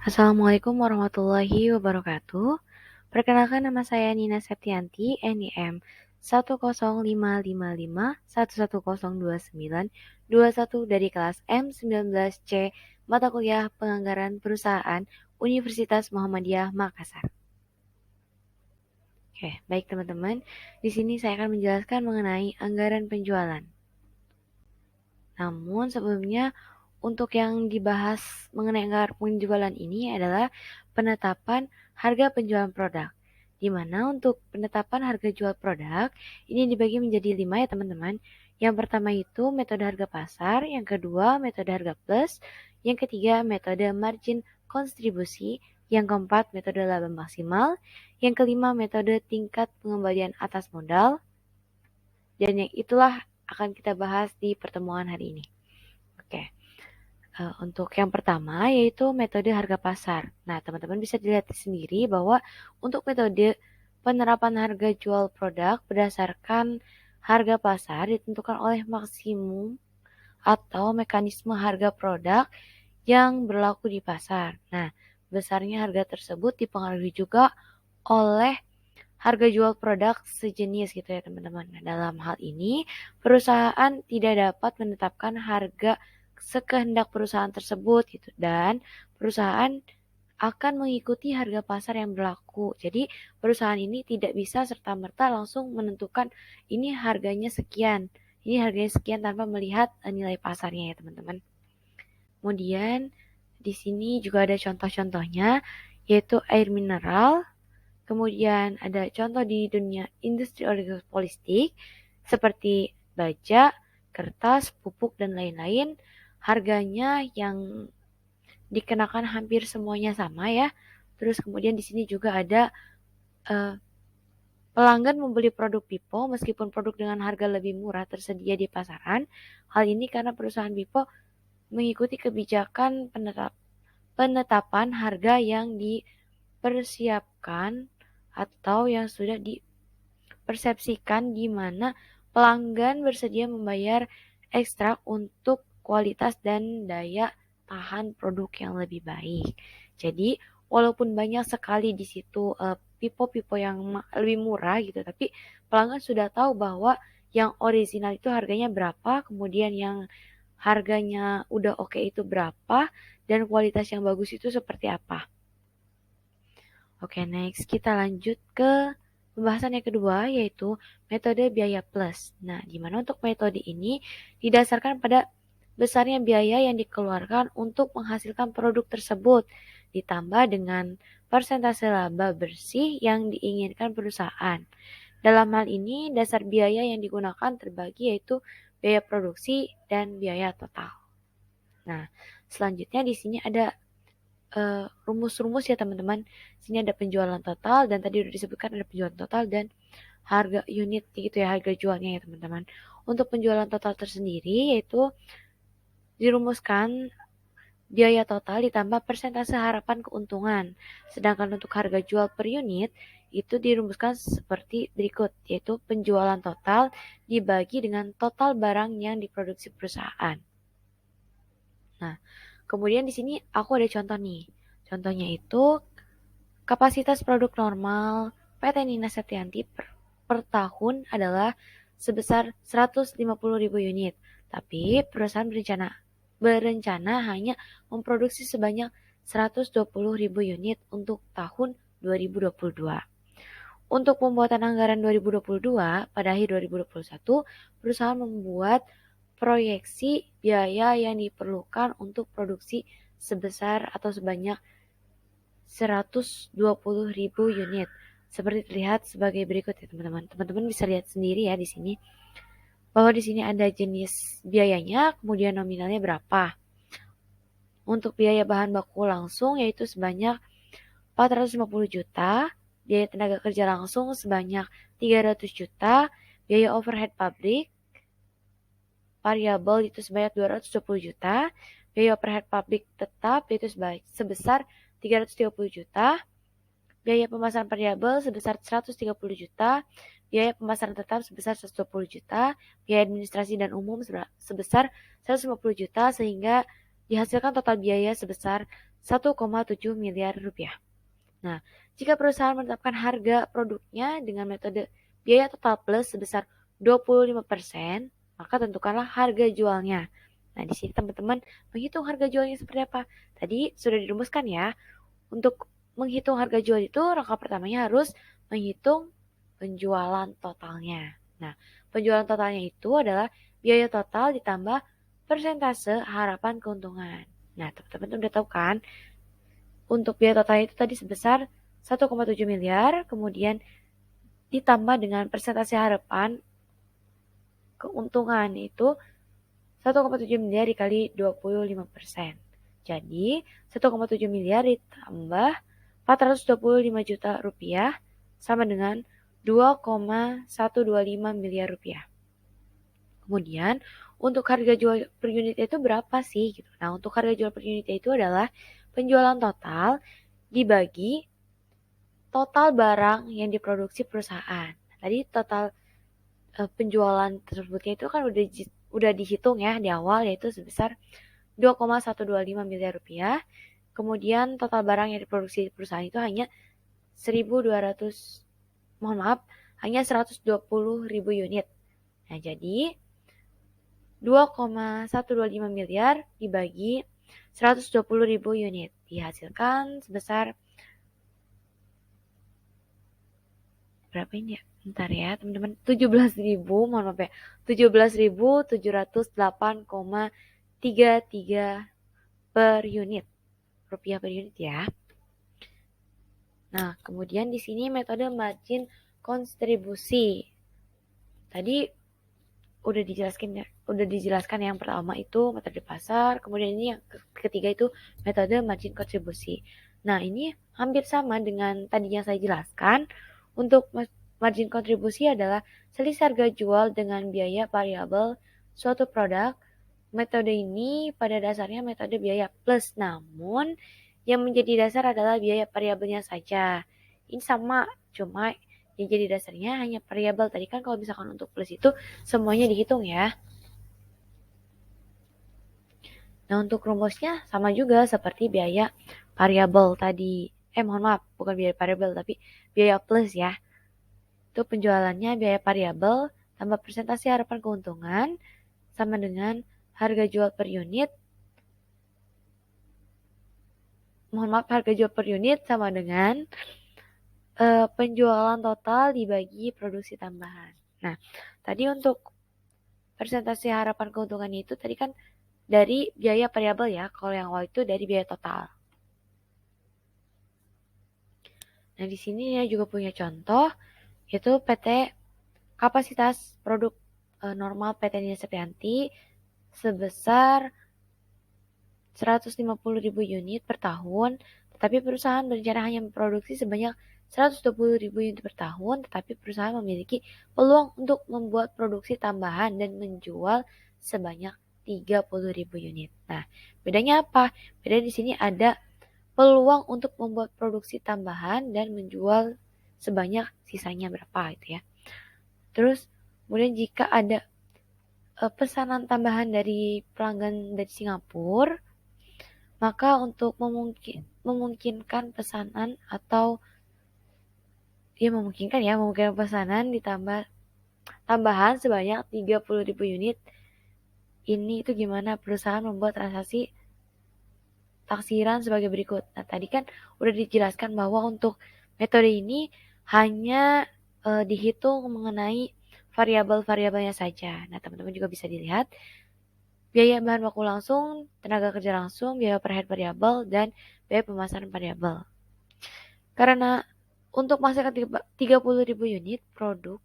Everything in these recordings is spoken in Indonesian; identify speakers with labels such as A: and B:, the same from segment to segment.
A: Assalamualaikum warahmatullahi wabarakatuh. Perkenalkan nama saya Nina Septianti, NIM 10555112921 dari kelas M19C mata kuliah Penganggaran Perusahaan Universitas Muhammadiyah Makassar. Oke, baik teman-teman. Di sini saya akan menjelaskan mengenai anggaran penjualan. Namun sebelumnya untuk yang dibahas mengenai anggaran penjualan ini adalah penetapan harga penjualan produk. Di mana untuk penetapan harga jual produk ini dibagi menjadi 5 ya teman-teman. Yang pertama itu metode harga pasar, yang kedua metode harga plus, yang ketiga metode margin kontribusi, yang keempat metode laba maksimal, yang kelima metode tingkat pengembalian atas modal, dan yang itulah akan kita bahas di pertemuan hari ini. Oke. Untuk yang pertama yaitu metode harga pasar. Nah, teman-teman bisa dilihat sendiri bahwa untuk metode penerapan harga jual produk berdasarkan harga pasar ditentukan oleh maksimum atau mekanisme harga produk yang berlaku di pasar. Nah, besarnya harga tersebut dipengaruhi juga oleh harga jual produk sejenis gitu ya teman-teman. Nah, dalam hal ini perusahaan tidak dapat menetapkan harga sekehendak perusahaan tersebut gitu, dan perusahaan akan mengikuti harga pasar yang berlaku. Jadi perusahaan ini tidak bisa serta-merta langsung menentukan ini harganya sekian, ini harganya sekian tanpa melihat nilai pasarnya ya teman-teman. Kemudian di sini juga ada contoh-contohnya yaitu air mineral. Kemudian ada contoh di dunia industri oligopolistik seperti baja, kertas, pupuk, dan lain-lain. Harganya yang dikenakan hampir semuanya sama ya. Terus kemudian di sini juga ada pelanggan membeli produk Pipo meskipun produk dengan harga lebih murah tersedia di pasaran. Hal ini karena perusahaan Pipo mengikuti kebijakan penetapan harga yang dipersiapkan atau yang sudah dipersepsikan di mana pelanggan bersedia membayar ekstra untuk kualitas dan daya tahan produk yang lebih baik. Jadi walaupun banyak sekali di situ pipo-pipo yang lebih murah gitu, tapi pelanggan sudah tahu bahwa yang original itu harganya berapa, kemudian yang harganya udah oke itu berapa, dan kualitas yang bagus itu seperti apa. Oke, next kita lanjut ke pembahasan yang kedua yaitu metode biaya plus. Nah, di mana untuk metode ini didasarkan pada besarnya biaya yang dikeluarkan untuk menghasilkan produk tersebut ditambah dengan persentase laba bersih yang diinginkan perusahaan. Dalam hal ini, dasar biaya yang digunakan terbagi yaitu biaya produksi dan biaya total. Nah, selanjutnya di sini ada rumus-rumus ya teman-teman. Sini ada penjualan total dan tadi udah disebutkan ada penjualan total dan harga unit gitu ya, harga jualnya ya teman-teman. Untuk penjualan total tersendiri yaitu dirumuskan biaya total ditambah persentase harapan keuntungan. Sedangkan untuk harga jual per unit itu dirumuskan seperti berikut, yaitu penjualan total dibagi dengan total barang yang diproduksi perusahaan. Nah, kemudian di sini aku ada contoh nih. Contohnya itu kapasitas produk normal PT Nina Septianti per tahun adalah sebesar 150.000 unit. Tapi perusahaan berencana hanya memproduksi sebanyak 120.000 unit untuk tahun 2022. Untuk pembuatan anggaran 2022, pada akhir 2021, perusahaan membuat proyeksi biaya yang diperlukan untuk produksi sebesar atau sebanyak 120.000 unit. Seperti terlihat sebagai berikut ya teman-teman. Teman-teman bisa lihat sendiri ya di sini. Bahwa di sini ada jenis biayanya, kemudian nominalnya berapa. Untuk biaya bahan baku langsung yaitu sebanyak 450 juta, biaya tenaga kerja langsung sebanyak 300 juta, biaya overhead pabrik variabel itu sebanyak 220 juta, biaya overhead pabrik tetap itu sebesar 330 juta, biaya pemasaran variabel sebesar 130 juta, biaya pemasaran tetap sebesar 120 juta, biaya administrasi dan umum sebesar 150 juta, sehingga dihasilkan total biaya sebesar 1,7 miliar rupiah. Nah, jika perusahaan menetapkan harga produknya dengan metode biaya total plus sebesar 25%, maka tentukanlah harga jualnya. Nah, di sini teman-teman menghitung harga jualnya seperti apa. Tadi sudah dirumuskan ya. Untuk menghitung harga jual itu, langkah pertamanya harus menghitung penjualan totalnya. Nah, penjualan totalnya itu adalah biaya total ditambah persentase harapan keuntungan. Nah, teman-teman udah tahu kan? Untuk biaya total itu tadi sebesar 1,7 miliar, kemudian ditambah dengan persentase harapan keuntungan itu 1,7 miliar dikali 25%. Jadi 1,7 miliar ditambah 425 juta rupiah sama dengan 2,125 miliar rupiah. Kemudian untuk harga jual per unit itu berapa sih? Gitu. Nah, untuk harga jual per unit itu adalah penjualan total dibagi total barang yang diproduksi perusahaan. Tadi total penjualan tersebutnya itu kan udah dihitung ya di awal, yaitu sebesar 2,125 miliar rupiah. Kemudian total barang yang diproduksi perusahaan itu hanya 120 unit. Nah, jadi 2,125 miliar dibagi 120.000 unit dihasilkan sebesar berapa ini ya? Bentar ya teman-teman, 17.000, mohon maaf ya, 17.708,33 per unit, rupiah per unit ya. Nah, kemudian di sini metode margin kontribusi. Tadi udah dijelaskan yang pertama itu metode pasar, kemudian ini yang ketiga itu metode margin kontribusi. Nah, ini hampir sama dengan tadi yang saya jelaskan. Untuk margin kontribusi adalah selisih harga jual dengan biaya variabel suatu produk. Metode ini pada dasarnya metode biaya plus, namun yang menjadi dasar adalah biaya variabelnya saja. Ini sama, cuma yang jadi dasarnya hanya variabel. Tadi kan kalau misalkan untuk plus itu semuanya dihitung ya. Nah, untuk rumusnya sama juga seperti biaya variabel tadi. Mohon maaf, bukan biaya variabel tapi biaya plus ya. Itu penjualannya biaya variabel tambah persentase harapan keuntungan sama dengan harga jual per unit. Mohon maaf, harga jual per unit sama dengan penjualan total dibagi produksi tambahan. Nah, tadi untuk persentase harapan keuntungannya itu tadi kan dari biaya variabel ya. Kalau yang awal itu dari biaya total. Nah, di sini ya juga punya contoh, yaitu PT kapasitas produk normal PT Nina Sepianti sebesar 150.000 unit per tahun, tetapi perusahaan berencana hanya memproduksi sebanyak 120.000 unit per tahun, tetapi perusahaan memiliki peluang untuk membuat produksi tambahan dan menjual sebanyak 30.000 unit. Nah, bedanya apa? Beda di sini ada peluang untuk membuat produksi tambahan dan menjual sebanyak sisanya berapa itu ya. Terus kemudian jika ada pesanan tambahan dari pelanggan dari Singapura, maka untuk memungkinkan pesanan atau memungkinkan pesanan ditambah tambahan sebanyak 30.000 unit. Ini itu gimana perusahaan membuat transaksi taksiran sebagai berikut. Nah, tadi kan udah dijelaskan bahwa untuk metode ini hanya dihitung mengenai variabel-variabelnya saja. Nah, teman-teman juga bisa dilihat biaya bahan baku langsung, tenaga kerja langsung, biaya overhead variabel, dan biaya pemasaran variabel. Karena untuk menghasilkan 30.000 unit produk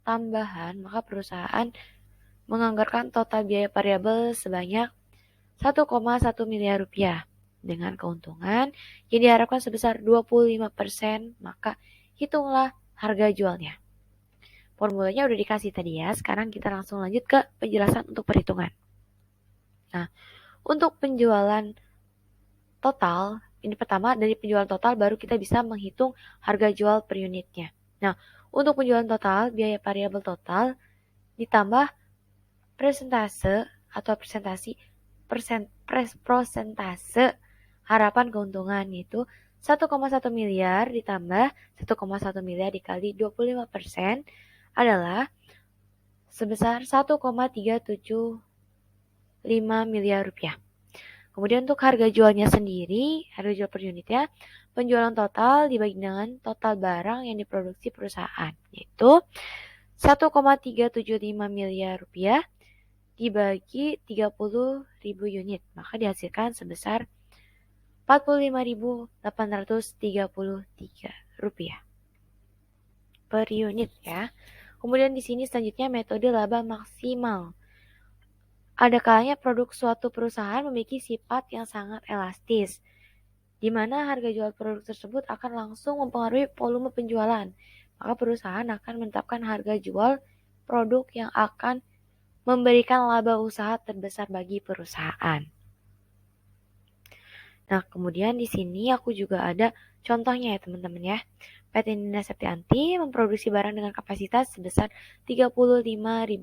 A: tambahan, maka perusahaan menganggarkan total biaya variabel sebanyak 1,1 miliar rupiah. Dengan keuntungan yang diharapkan sebesar 25%, maka hitunglah harga jualnya. Formulanya udah dikasih tadi ya, sekarang kita langsung lanjut ke penjelasan untuk perhitungan. Nah, untuk penjualan total, ini pertama dari penjualan total baru kita bisa menghitung harga jual per unitnya. Nah, untuk penjualan total, biaya variabel total ditambah persentase atau presentasi persentase harapan keuntungan, yaitu 1,1 miliar ditambah 1,1 miliar dikali 25% adalah sebesar 1,375 miliar rupiah. Kemudian untuk harga jualnya sendiri, harga jual per unitnya, penjualan total dibagi dengan total barang yang diproduksi perusahaan, yaitu 1,375 miliar rupiah dibagi 30.000 unit, maka dihasilkan sebesar 45.833 rupiah per unit ya. Kemudian di sini selanjutnya metode laba maksimal. Ada kalanya produk suatu perusahaan memiliki sifat yang sangat elastis, di mana harga jual produk tersebut akan langsung mempengaruhi volume penjualan. Maka perusahaan akan menetapkan harga jual produk yang akan memberikan laba usaha terbesar bagi perusahaan. Nah, kemudian di sini aku juga ada contohnya ya teman-teman ya. PT Nina Septianti memproduksi barang dengan kapasitas sebesar 35.000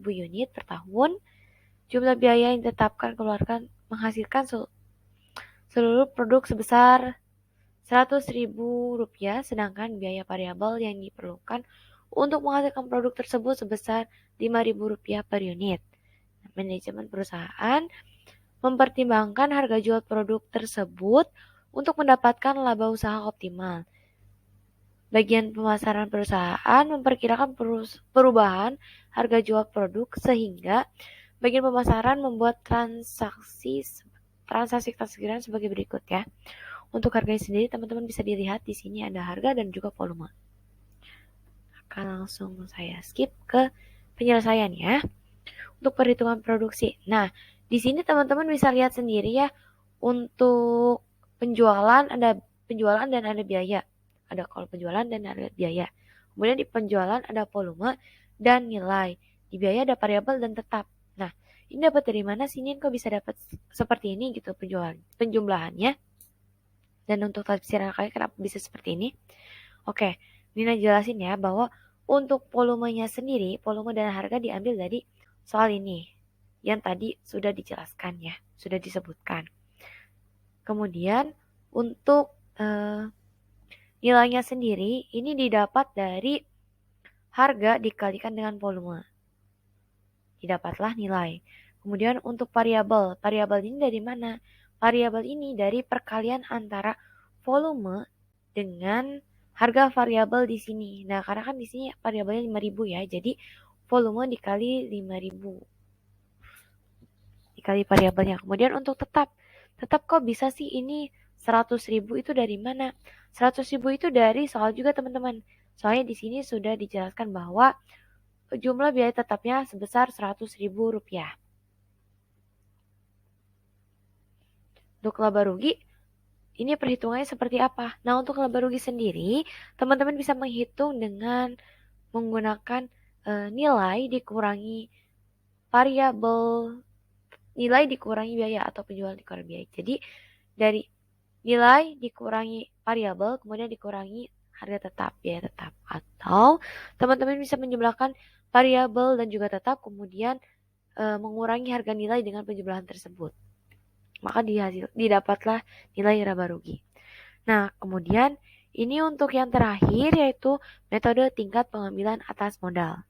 A: unit per tahun. Jumlah biaya yang ditetapkan keluarkan menghasilkan seluruh produk sebesar 100.000 rupiah, sedangkan biaya variabel yang diperlukan untuk menghasilkan produk tersebut sebesar 5.000 rupiah per unit. Manajemen perusahaan mempertimbangkan harga jual produk tersebut untuk mendapatkan laba usaha optimal. Bagian pemasaran perusahaan memperkirakan perubahan harga jual produk sehingga bagian pemasaran membuat transaksi transaksiran sebagai berikut ya. Untuk harganya sendiri teman-teman bisa dilihat di sini ada harga dan juga volume. Akan langsung saya skip ke penyelesaian ya. Untuk perhitungan produksi. Nah, di sini teman-teman bisa lihat sendiri ya. Untuk penjualan ada penjualan dan ada biaya. Ada kalau penjualan dan ada biaya. Kemudian di penjualan ada volume dan nilai. Di biaya ada variabel dan tetap. Nah, ini dapat dari mana sih Nin kok bisa dapat seperti ini gitu penjumlahannya? Dan untuk tafsiran kalian kenapa bisa seperti ini? Oke, Nina jelasin ya bahwa untuk volumenya sendiri, volume dan harga diambil dari soal ini yang tadi sudah dijelaskan ya, sudah disebutkan. Kemudian untuk nilainya sendiri ini didapat dari harga dikalikan dengan volume. Didapatlah nilai. Kemudian untuk variabel ini dari mana? Variabel ini dari perkalian antara volume dengan harga variabel di sini. Nah, karena kan di sini variabelnya 5.000 ya. Jadi volume dikali 5.000. Dikali variabelnya. Kemudian untuk tetap kok bisa sih ini 100.000 itu dari mana? 100.000 itu dari soal juga teman-teman. Soalnya di sini sudah dijelaskan bahwa jumlah biaya tetapnya sebesar 100.000 rupiah. Untuk laba rugi, ini perhitungannya seperti apa? Nah, untuk laba rugi sendiri, teman-teman bisa menghitung dengan menggunakan nilai dikurangi variabel, nilai dikurangi biaya atau penjualan dikurangi biaya. Jadi, dari nilai dikurangi variabel, kemudian dikurangi harga tetap, biaya tetap. Atau teman-teman bisa menjumlahkan variabel dan juga tetap, kemudian mengurangi harga nilai dengan penjumlahan tersebut. Maka didapatlah nilai laba rugi. Nah, kemudian ini untuk yang terakhir yaitu metode tingkat pengambilan atas modal.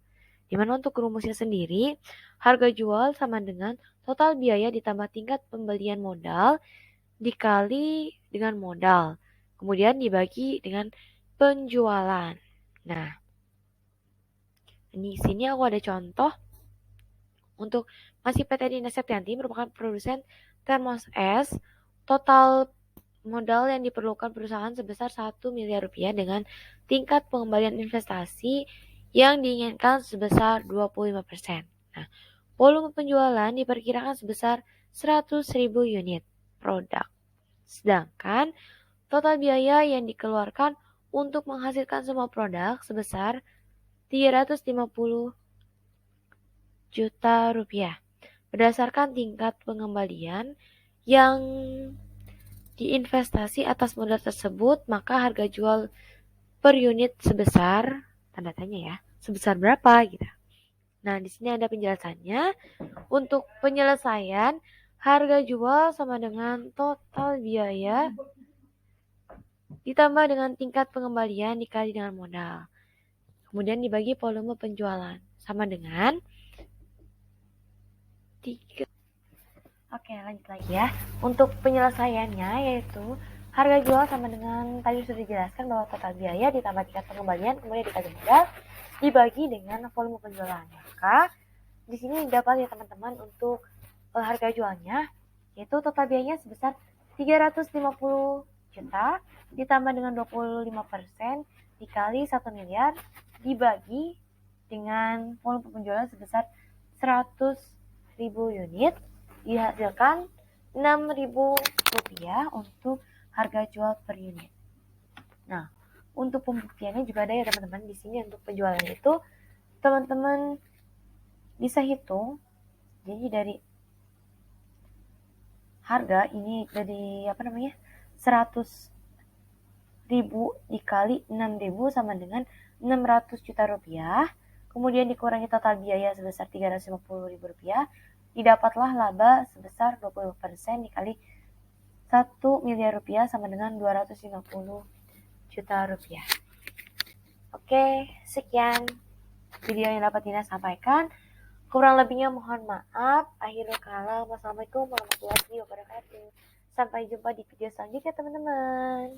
A: Di mana untuk rumusnya sendiri, harga jual sama dengan total biaya ditambah tingkat pembelian modal dikali dengan modal. Kemudian dibagi dengan penjualan. Nah, di sini aku ada contoh untuk masih PT Nina Septianti merupakan produsen termos es. Total modal yang diperlukan perusahaan sebesar 1 miliar rupiah dengan tingkat pengembalian investasi yang diinginkan sebesar 25%. Nah, volume penjualan diperkirakan sebesar 100.000 unit produk. Sedangkan total biaya yang dikeluarkan untuk menghasilkan semua produk sebesar 350 juta rupiah. Berdasarkan tingkat pengembalian yang diinvestasi atas modal tersebut, maka harga jual per unit sebesar, tanda tanya ya, sebesar berapa gitu. Nah, di sini ada penjelasannya. Untuk penyelesaian Harga jual sama dengan total biaya ditambah dengan tingkat pengembalian dikali dengan modal. Kemudian dibagi volume penjualan. Sama dengan 3. Oke, lanjut lagi ya. Untuk penyelesaiannya yaitu harga jual sama dengan tadi sudah dijelaskan bahwa total biaya ditambah tingkat pengembalian kemudian dikali modal dibagi dengan volume penjualan. Maka di sini dapat ya teman-teman untuk harga jualnya yaitu total biayanya sebesar 350 juta ditambah dengan 25% dikali 1 miliar dibagi dengan volume penjualan sebesar 100.000 unit dihasilkan Rp6.000 untuk harga jual per unit. Nah, untuk pembuktiannya juga ada ya teman-teman. Di sini untuk penjualan itu teman-teman bisa hitung. Jadi dari harga ini dari 100.000 dikali 6.000 sama dengan 600 juta rupiah. Kemudian dikurangi total biaya sebesar Rp350.000, didapatlah laba sebesar 20% dikali 1 miliar rupiah sama dengan 250 juta rupiah. Oke, sekian video yang dapat Dina sampaikan. Kurang lebihnya mohon maaf. Akhirul kalam. Wassalamualaikum warahmatullahi wabarakatuh. Sampai jumpa di video selanjutnya teman-teman.